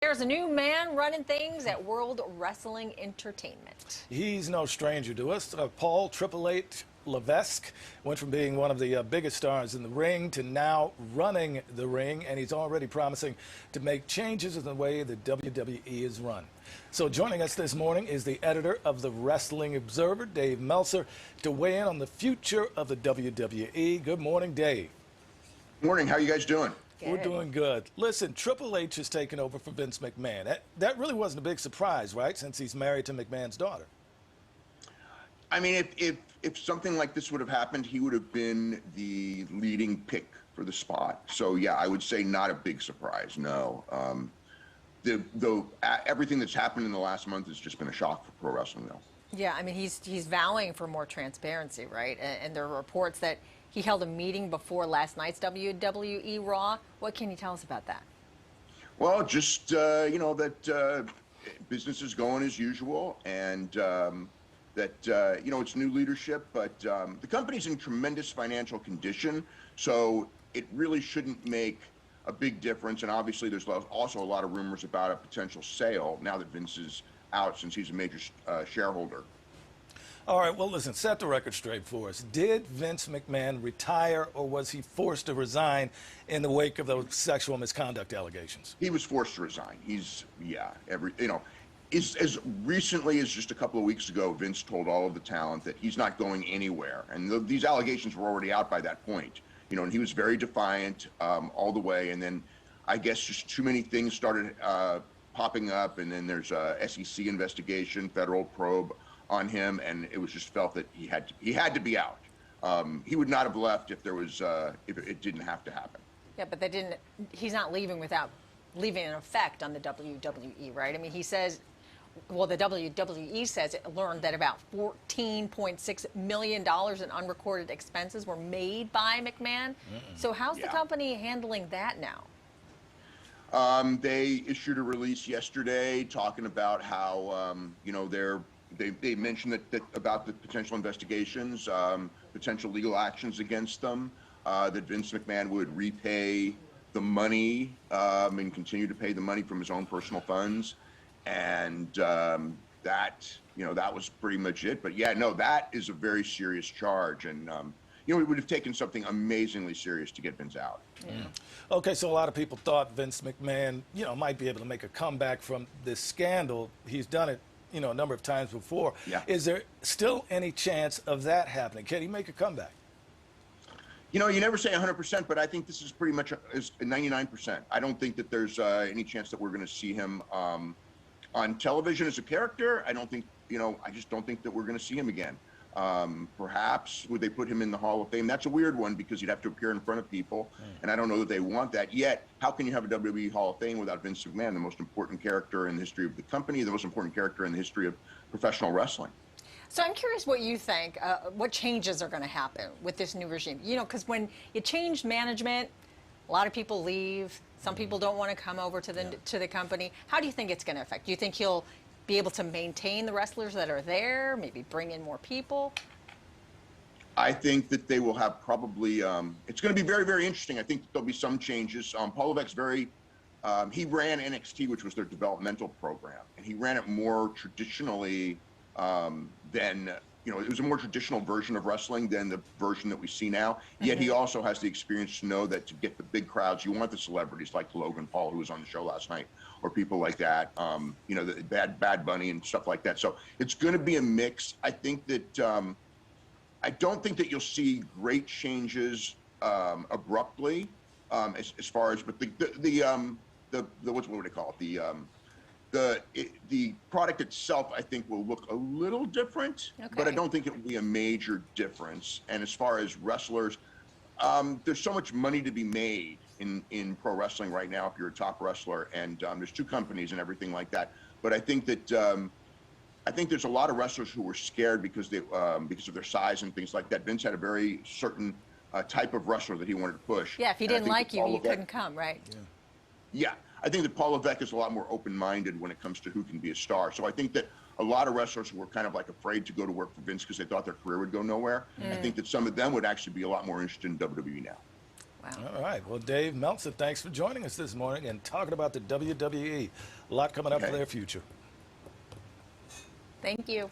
There's a new man running things at World Wrestling Entertainment. He's no stranger to us. Paul Triple H Levesque went from being one of the biggest stars in the ring to now running the ring, and he's already promising to make changes in the way the WWE is run. So joining us this morning is the editor of the Wrestling Observer, Dave Meltzer, to weigh in on the future of the WWE. Good morning, Dave. Morning. How are you guys doing? Good. We're doing good. Listen, Triple H has taken over for Vince McMahon. That really wasn't a big surprise, right, since he's married to McMahon's daughter. I mean, if something like this would have happened, he would have been the leading pick for the spot. So, yeah, I would say not a big surprise, no. Everything that's happened in the last month has just been a shock for pro wrestling, though. Yeah, I mean, he's vowing for more transparency, right? And there are reports that he held a meeting before last night's WWE Raw. What can you tell us about that? Well, just, that business is going as usual, and it's new leadership, but the company's in tremendous financial condition, so it really shouldn't make a big difference. And obviously, there's also a lot of rumors about a potential sale now that Vince is out, since he's a major shareholder. All right, well, listen, set the record straight for us. Did Vince McMahon retire, or was he forced to resign in the wake of those sexual misconduct allegations? He was forced to resign. As recently as just a couple of weeks ago, Vince told all of the talent that he's not going anywhere. And these allegations were already out by that point. And he was very defiant all the way. And then I guess just too many things started popping up. And then there's a SEC investigation, federal probe on him. And it was just felt that he had to be out. He would not have left if it didn't have to happen. Yeah, but he's not leaving without leaving an effect on the WWE, right? I mean, he says, well, the WWE says it learned that about $14.6 million in unrecorded expenses were made by McMahon. So how's the company handling that now? They issued a release yesterday talking about how, they mentioned that about the potential investigations, potential legal actions against them, that Vince McMahon would repay the money and continue to pay the money from his own personal funds. And that was pretty much it. But yeah, no, that is a very serious charge. And, it would have taken something amazingly serious to get Vince out. Yeah. Okay, so a lot of people thought Vince McMahon, might be able to make a comeback from this scandal. He's done it, a number of times before. Yeah. Is there still any chance of that happening? Can he make a comeback? You never say 100%, but I think this is pretty much 99%. I don't think that there's any chance that we're going to see him on television as a character. I just don't think that we're going to see him again. Perhaps would they put him in the Hall of Fame? That's a weird one, because you'd have to appear in front of people, and I don't know that they want that. Yet, how can you have a WWE Hall of Fame without Vince McMahon, the most important character in the history of the company, the most important character in the history of professional wrestling? So I'm curious what you think, what changes are going to happen with this new regime? Because when you change management, a lot of people leave. Some people don't want to come over to the company. How do you think it's going to affect? Do you think he'll be able to maintain the wrestlers that are there, maybe bring in more people? I think that they will have probably, it's going to be very, very interesting. I think there'll be some changes. Paul Levesque he ran NXT, which was their developmental program, and he ran it more traditionally than, it was a more traditional version of wrestling than the version that we see now. Yet he also has the experience to know that to get the big crowds, you want the celebrities like Logan Paul, who was on the show last night, or people like that, the Bad Bunny and stuff like that. So it's going to be a mix. I think that I don't think that you'll see great changes abruptly, as far as, but what do they call it? The product itself, I think, will look a little different, but I don't think it will be a major difference. And as far as wrestlers, there's so much money to be made in pro wrestling right now if you're a top wrestler, and there's two companies and everything like that. But I think that there's a lot of wrestlers who were scared because of their size and things like that. Vince had a very certain type of wrestler that he wanted to push. Yeah, if he didn't like you, you couldn't come, right? Yeah. I think that Paul Levesque is a lot more open-minded when it comes to who can be a star. So I think that a lot of wrestlers who were kind of like afraid to go to work for Vince because they thought their career would go nowhere, I think that some of them would actually be a lot more interested in WWE now. Wow. All right. Well, Dave Meltzer, thanks for joining us this morning and talking about the WWE. A lot coming up for Okay. their future. Thank you.